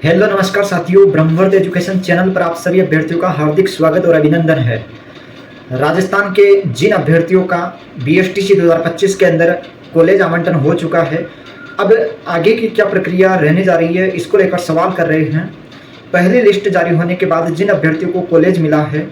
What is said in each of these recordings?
Hello नमस्कार साथियों, Brahmavarta education channel पर आप सभी अभ्यर्थियों का हार्दिक स्वागत और अभिनंदन है। राजस्थान के जिन अभ्यर्थियों का बीएसटीसी 2025 के अंदर कॉलेज आवंटन हो चुका है, अब आगे की क्या प्रक्रिया रहने जा रही है, इसको लेकर सवाल कर रहे हैं। पहली लिस्ट जारी होने के बाद जिन अभ्यर्थियों को कॉलेज मिला है,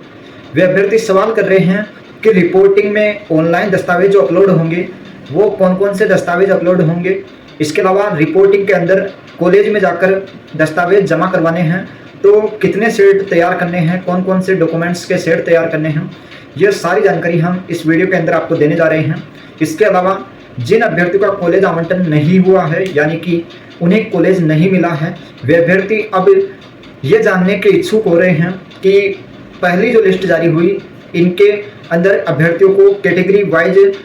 वे अभ्यर्थी सवाल कर रहे हैं कि रिपोर्टिंग में ऑनलाइन दस्तावेज जो अपलोड होंगे वो कौन कौन से दस्तावेज अपलोड होंगे। इसके अलावा रिपोर्टिंग के अंदर कॉलेज में जाकर दस्तावेज जमा करवाने हैं तो कितने सेट तैयार करने हैं, कौन कौन से डॉक्यूमेंट्स के सेट तैयार करने हैं, ये सारी जानकारी हम इस वीडियो के अंदर आपको देने जा रहे हैं। इसके अलावा जिन अभ्यर्थियों का कॉलेज आवंटन नहीं हुआ है, यानी कि उन्हें कॉलेज नहीं मिला है, वे अभ्यर्थी अब ये जानने के इच्छुक हो रहे हैं कि पहली जो लिस्ट जारी हुई इनके अंदर अभ्यर्थियों को कैटेगरी वाइज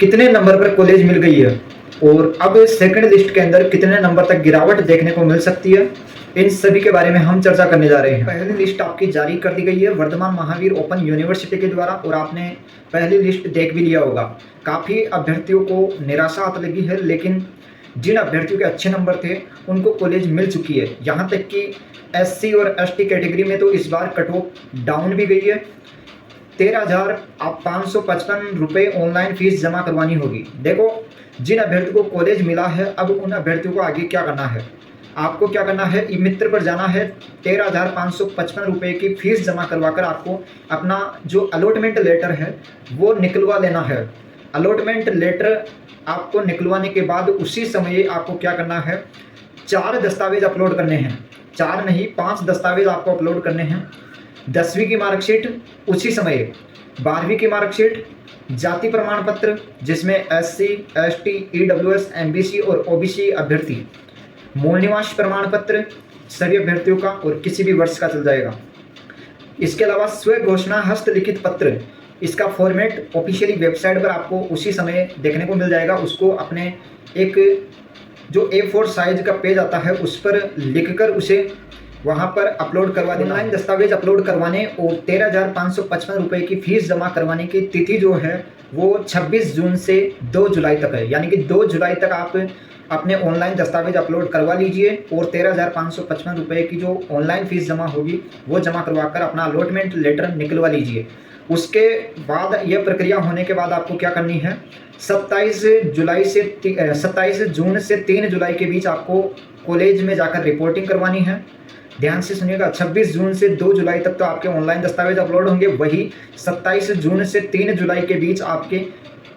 कितने नंबर पर कॉलेज मिल गई है और अब सेकंड लिस्ट के अंदर कितने नंबर तक गिरावट देखने को मिल सकती है। इन सभी के बारे में हम चर्चा करने जा रहे हैं। पहली लिस्ट आपकी जारी कर दी गई है वर्धमान महावीर ओपन यूनिवर्सिटी के द्वारा और आपने पहली लिस्ट देख भी लिया होगा। काफ़ी अभ्यर्थियों को निराशा आती लगी है, लेकिन जिन अभ्यर्थियों के अच्छे नंबर थे उनको कॉलेज मिल चुकी है। यहाँ तक कि SC और ST कैटेगरी में तो इस बार कट ऑफ डाउन भी गई है। 13,555 रुपये ऑनलाइन फीस जमा करवानी होगी। देखो, जिन अभ्यर्थियों को कॉलेज मिला है अब उन अभ्यर्थियों को आगे क्या करना है, आपको क्या करना है, ई मित्र पर जाना है। 13,555 रुपये की फीस जमा करवाकर आपको अपना जो अलॉटमेंट लेटर है वो निकलवा लेना है। अलॉटमेंट लेटर आपको निकलवाने के बाद उसी समय आपको क्या करना है, 4 दस्तावेज अपलोड करने हैं। 4 नहीं, 5 दस्तावेज आपको अपलोड करने हैं। 10वीं की मार्कशीट उसी समय, 12वीं की मार्कशीट, जाति प्रमाण पत्र जिसमें SC, ST, EWS, MBC और OBC अभ्यर्थी, मूल निवास प्रमाण पत्र सभी अभ्यर्थियों का और किसी भी वर्ष का चल जाएगा। इसके अलावा स्व घोषणा हस्तलिखित पत्र, इसका फॉर्मेट ऑफिशियली वेबसाइट पर आपको उसी समय देखने को मिल जाएगा। उसको अपने एक जो A4 साइज का पेज आता है उस पर लिखकर उसे वहाँ पर अपलोड करवा देना। ऑनलाइन दस्तावेज अपलोड करवाने और 13,555 रुपये की फीस जमा करवाने की तिथि जो है वो 26 जून से 2 जुलाई तक है, यानी कि 2 जुलाई तक आप अपने ऑनलाइन दस्तावेज अपलोड करवा लीजिए और 13,555 रुपये की जो ऑनलाइन फीस जमा होगी वो जमा करवाकर अपना अलॉटमेंट लेटर निकलवा लीजिए। उसके बाद यह प्रक्रिया होने के बाद आपको क्या करनी है, 27 जून से 3 जुलाई के बीच आपको कॉलेज में जाकर रिपोर्टिंग करवानी है। ध्यान से सुनिएगा, 26 जून से 2 जुलाई तक तो आपके ऑनलाइन दस्तावेज अपलोड होंगे, वही 27 जून से 3 जुलाई के बीच आपके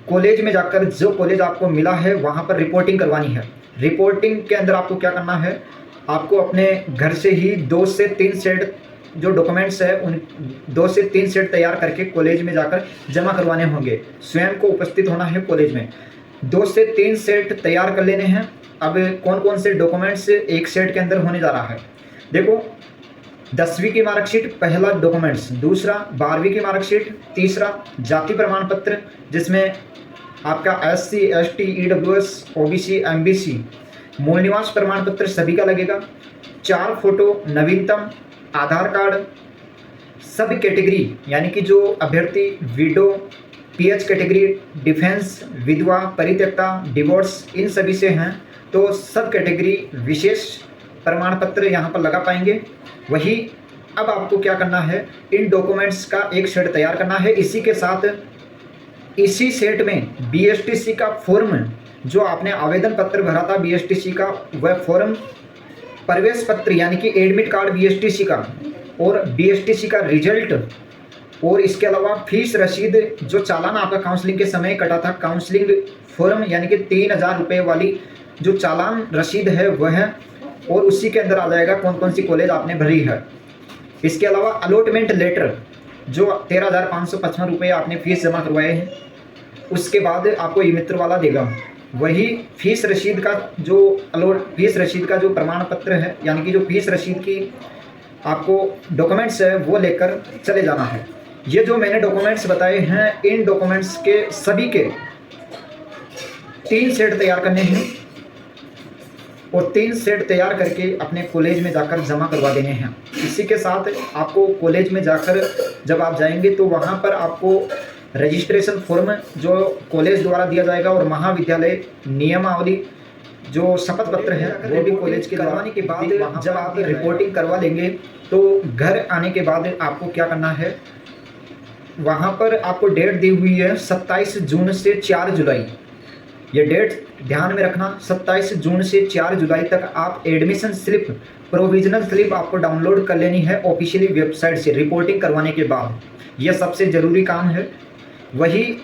कॉलेज में जाकर जो कॉलेज आपको मिला है वहाँ पर रिपोर्टिंग करवानी है। रिपोर्टिंग के अंदर आपको क्या करना है, आपको अपने घर से ही 2 से 3 सेट जो डॉक्यूमेंट्स है उन 2 से 3 सेट तैयार करके कॉलेज में जाकर जमा करवाने होंगे। स्वयं को उपस्थित होना है कॉलेज में। 2 से 3 सेट तैयार कर लेने हैं। अब कौन कौन से डॉक्यूमेंट्स एक सेट के अंदर होने जा रहा है, देखो, 10वीं की मार्कशीट पहला डॉक्यूमेंट्स, दूसरा 12वीं की मार्कशीट, तीसरा जाति प्रमाण पत्र जिसमें आपका SC, ST, EWS, OBC, MBC, मूल निवास प्रमाण पत्र सभी का लगेगा। 4 फोटो नवीनतम, आधार कार्ड, सभी कैटेगरी यानी कि जो अभ्यर्थी विडो, PH कैटेगरी, डिफेंस, विधवा, परित्यक्ता, डिवोर्स, इन सभी से हैं तो सब कैटेगरी विशेष प्रमाण पत्र यहाँ पर लगा पाएंगे। वही अब आपको क्या करना है, इन डॉक्यूमेंट्स का एक सेट तैयार करना है। इसी के साथ इसी सेट में BSTC का फॉर्म, जो आपने आवेदन पत्र भरा था BSTC का, वह फॉर्म, प्रवेश पत्र यानी कि एडमिट कार्ड BSTC का और BSTC का रिजल्ट, और इसके अलावा फीस रसीद जो चालान आपका काउंसलिंग के समय कटा था, काउंसलिंग फॉर्म यानी कि 3,000 रुपये वाली जो चालान रसीद है वह, और उसी के अंदर आ जाएगा कौन कौन सी कॉलेज आपने भरी है। इसके अलावा अलॉटमेंट लेटर जो 13,555 रुपये आपने फीस जमा करवाए हैं, उसके बाद आपको ई मित्र वाला देगा। वही फीस रसीद का जो प्रमाण पत्र है, यानी कि जो फीस रसीद की आपको डॉक्यूमेंट्स है वो लेकर चले जाना है। ये जो मैंने डॉक्यूमेंट्स बताए हैं, इन डॉक्यूमेंट्स के सभी के 3 सेट तैयार करने हैं और 3 सेट तैयार करके अपने कॉलेज में जाकर जमा करवा देने हैं। इसी के साथ आपको कॉलेज में जाकर जब आप जाएंगे तो वहाँ पर आपको रजिस्ट्रेशन फॉर्म जो कॉलेज द्वारा दिया जाएगा और महाविद्यालय नियमावली जो शपथ पत्र है वो भी कॉलेज के करवाने के बाद जब आप रिपोर्टिंग करवा लेंगे तो घर आने के बाद आपको क्या करना है, वहाँ पर आपको डेट दी हुई है 27 जून से 4 जुलाई। ये डेट ध्यान में रखना, 27 जून से 4 जुलाई तक आप एडमिशन स्लिप, प्रोविजनल स्लिप आपको डाउनलोड कर लेनी है ऑफिशियली वेबसाइट से रिपोर्टिंग करवाने के बाद। यह सबसे ज़रूरी काम है। वही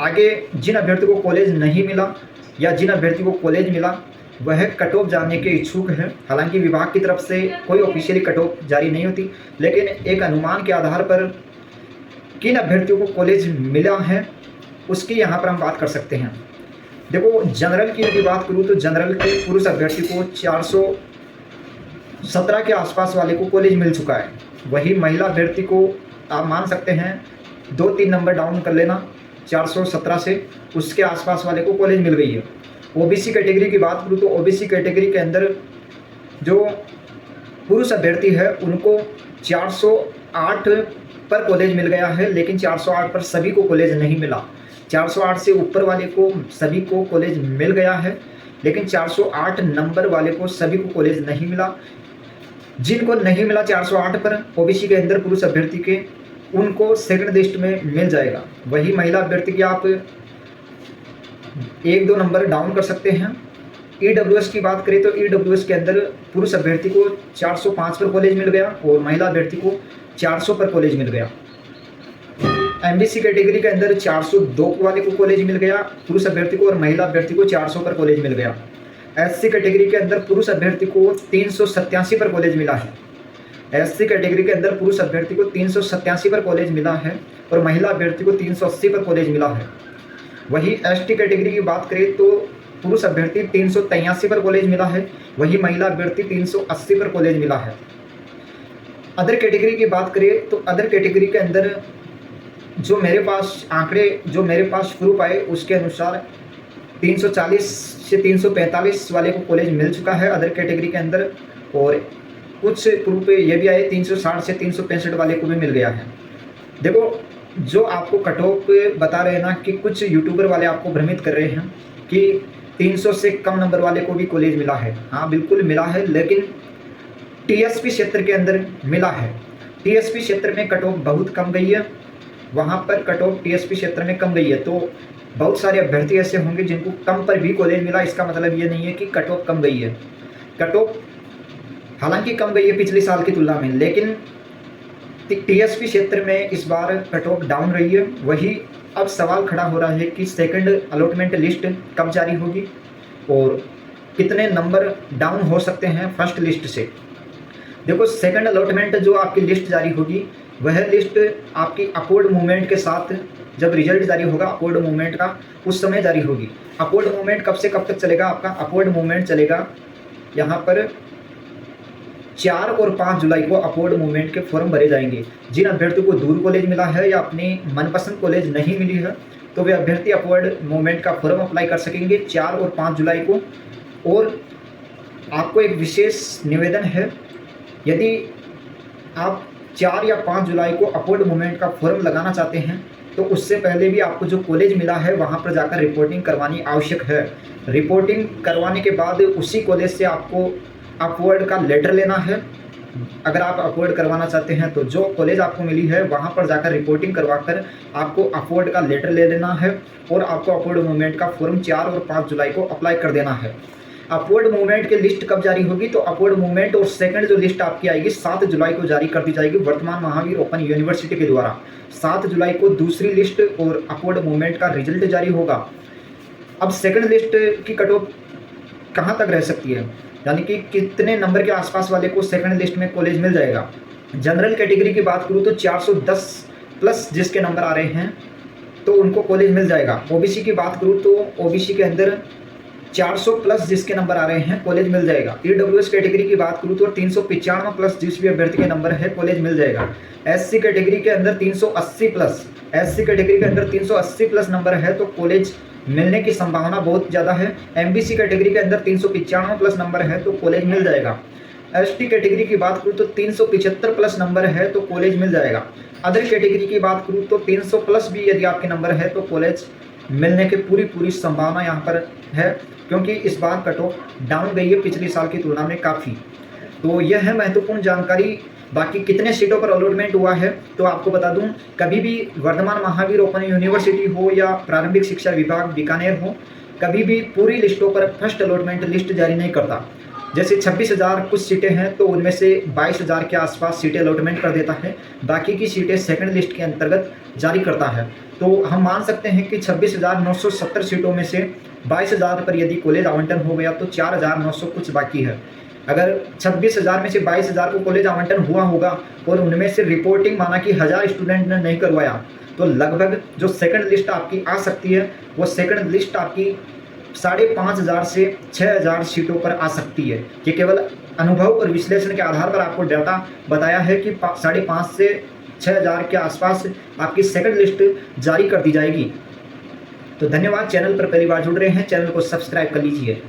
आगे जिन अभ्यर्थी को कॉलेज नहीं मिला या जिन अभ्यर्थी को कॉलेज मिला वह कट ऑफ जानने के इच्छुक हैं। हालांकि विभाग की तरफ से कोई ऑफिशियली कट ऑफ जारी नहीं होती, लेकिन एक अनुमान के आधार पर किन अभ्यर्थियों को कॉलेज मिला है उसकी यहाँ पर हम बात कर सकते हैं। देखो, जनरल की यदि बात करूँ तो जनरल के पुरुष अभ्यर्थी को 417 के आसपास वाले को कॉलेज मिल चुका है। वही महिला अभ्यर्थी को आप मान सकते हैं 2-3 नंबर डाउन कर लेना, 417 से उसके आसपास वाले को कॉलेज मिल गई है। ओबीसी कैटेगरी की बात करूँ तो ओबीसी कैटेगरी के अंदर जो पुरुष अभ्यर्थी है उनको 408 पर कॉलेज मिल गया है, लेकिन 408 पर सभी को कॉलेज नहीं मिला। 408 से ऊपर वाले को सभी को कॉलेज मिल गया है, लेकिन 408 नंबर वाले को सभी को कॉलेज नहीं मिला। जिनको नहीं मिला 408 पर ओबीसी के अंदर पुरुष अभ्यर्थी के, उनको सेकंड लिस्ट में मिल जाएगा। वही महिला अभ्यर्थी की आप 1-2 नंबर डाउन कर सकते हैं। ईडब्ल्यूएस की बात करें तो ईडब्ल्यूएस के अंदर पुरुष अभ्यर्थी को 405 पर कॉलेज मिल गया और महिला अभ्यर्थी को 400 पर कॉलेज मिल गया। एमबीसी कैटेगरी के अंदर 402 वाले को कॉलेज मिल गया पुरुष अभ्यर्थी को और महिला अभ्यर्थी को 400 पर कॉलेज मिल गया। एससी कैटेगरी के अंदर पुरुष अभ्यर्थी को 387 पर कॉलेज मिला है। एससी कैटेगरी के अंदर पुरुष अभ्यर्थी को 387 पर कॉलेज मिला है और महिला अभ्यर्थी को 380 पर कॉलेज मिला है। वही एसटी कैटेगरी की बात करें तो पुरुष अभ्यर्थी 383 पर कॉलेज मिला है, वही महिला अभ्यर्थी 380 पर कॉलेज मिला है। अदर कैटेगरी की बात करें तो अदर कैटेगरी के अंदर जो मेरे पास आंकड़े जो मेरे पास प्रूफ आए उसके अनुसार 340 से 345 वाले को कॉलेज मिल चुका है अदर कैटेगरी के अंदर, और कुछ प्रूफ ये भी आए 360 से 365 वाले को भी मिल गया है। देखो, जो आपको कट ऑफ बता रहे हैं ना कि कुछ यूट्यूबर वाले आपको भ्रमित कर रहे हैं कि 300 से कम नंबर वाले को भी कॉलेज मिला है। हाँ, बिल्कुल मिला है, लेकिन टीएसपी क्षेत्र के अंदर मिला है। टीएसपी क्षेत्र में कट ऑफ बहुत कम गई है, वहाँ पर कट ऑफ टीएसपी क्षेत्र में कम गई है। तो बहुत सारे अभ्यर्थी ऐसे होंगे जिनको कम पर भी कॉलेज मिला। इसका मतलब ये नहीं है कि कट ऑफ कम गई है। कट ऑफ हालांकि कम गई है पिछले साल की तुलना में, लेकिन टीएसपी क्षेत्र में इस बार कट ऑफ डाउन रही है। वही अब सवाल खड़ा हो रहा है कि सेकंड अलॉटमेंट लिस्ट कब जारी होगी और कितने नंबर डाउन हो सकते हैं फर्स्ट लिस्ट से। देखो, सेकंड अलॉटमेंट जो आपकी लिस्ट जारी होगी वह लिस्ट आपकी अपवर्ड मूवमेंट के साथ जब रिजल्ट जारी होगा अपवर्ड मूवमेंट का, उस समय जारी होगी। अपवर्ड मूवमेंट कब से कब तक चलेगा? आपका अपवर्ड मूवमेंट चलेगा यहाँ पर 4 और 5 जुलाई को अपवर्ड मूवमेंट के फॉर्म भरे जाएंगे। जिन अभ्यर्थियों को दूर कॉलेज मिला है या अपनी मनपसंद कॉलेज नहीं मिली है तो वे अभ्यर्थी अपवर्ड मूवमेंट का फॉर्म अप्लाई कर सकेंगे 4 और 5 जुलाई को। और आपको एक विशेष निवेदन है, यदि आप 4 या 5 जुलाई को अपवर्ड मूवमेंट का फॉर्म लगाना चाहते हैं तो उससे पहले भी आपको जो कॉलेज मिला है वहाँ पर जाकर रिपोर्टिंग करवानी आवश्यक है। रिपोर्टिंग करवाने के बाद उसी कॉलेज से आपको अपवर्ड का लेटर लेना है। अगर आप अपवर्ड करवाना चाहते हैं तो जो कॉलेज आपको मिली है वहाँ पर जाकर रिपोर्टिंग करवाकर आपको अपवर्ड का लेटर ले लेना है और आपको अपवर्ड मूवमेंट का फॉर्म 4 और 5 जुलाई को अप्लाई कर देना है। अपवर्ड मूवमेंट की लिस्ट कब जारी होगी? तो अपवर्ड मूवमेंट और सेकंड जो लिस्ट आपकी आएगी 7 जुलाई को जारी कर दी जाएगी वर्तमान महावीर ओपन यूनिवर्सिटी के द्वारा। 7 जुलाई को दूसरी लिस्ट और अपवर्ड मूवमेंट का रिजल्ट जारी होगा। अब सेकंड लिस्ट की कट ऑफ कहाँ तक रह सकती है, यानी कि कितने नंबर के आसपास वाले को सेकंड लिस्ट में कॉलेज मिल जाएगा? जनरल कैटेगरी की बात करूँ तो 410 प्लस जिसके नंबर आ रहे हैं तो उनको कॉलेज मिल जाएगा। ओबीसी की बात करूँ तो ओबीसी के अंदर 400 प्लस जिसके नंबर आ रहे हैं कॉलेज मिल जाएगा। ईडब्ल्यूएस कैटेगरी की बात करूँ तो 395 प्लस जिस भी अभ्यर्थी के नंबर है कॉलेज मिल जाएगा। एससी कैटेगरी के अंदर 380 प्लस, एससी कैटेगरी के अंदर 380 प्लस नंबर है तो कॉलेज मिलने की संभावना बहुत ज़्यादा है। एमबीसी कैटेगरी के अंदर 395 प्लस नंबर है तो कॉलेज मिल जाएगा। एसटी कैटेगरी की बात करूँ तो 375 प्लस नंबर है तो कॉलेज मिल जाएगा। अदर कैटेगरी की बात करूँ तो 300 प्लस भी यदि आपके नंबर है तो कॉलेज मिलने की पूरी संभावना यहाँ पर है, क्योंकि इस बार कट ऑफ डाउन गई है पिछले साल की तुलना में काफ़ी। तो यह है महत्वपूर्ण जानकारी। बाकी कितने सीटों पर अलॉटमेंट हुआ है तो आपको बता दूं, कभी भी वर्धमान महावीर ओपन यूनिवर्सिटी हो या प्रारंभिक शिक्षा विभाग बीकानेर हो, कभी भी पूरी लिस्टों पर फर्स्ट अलॉटमेंट लिस्ट जारी नहीं करता। जैसे 26,000 कुछ सीटें हैं तो उनमें से 22,000 के आसपास सीटें अलॉटमेंट कर देता है, बाकी की सीटें सेकंड लिस्ट के अंतर्गत जारी करता है। तो हम मान सकते हैं कि 26,970 सीटों में से 22,000 पर यदि कॉलेज आवंटन हो गया तो 4,900 कुछ बाकी है। अगर 26,000 में से 22,000 को कॉलेज आवंटन हुआ होगा और उनमें से रिपोर्टिंग माना कि 1,000 स्टूडेंट ने नहीं करवाया, तो लगभग जो सेकंड लिस्ट आपकी आ सकती है वो सेकंड लिस्ट आपकी 5,500 से 6,000 सीटों पर आ सकती है। ये केवल अनुभव और विश्लेषण के आधार पर आपको डाटा बताया है कि 5,500 से 6,000 के आसपास आपकी सेकंड लिस्ट जारी कर दी जाएगी। तो धन्यवाद। चैनल पर पहली बार जुड़ रहे हैं, चैनल को सब्सक्राइब कर लीजिए।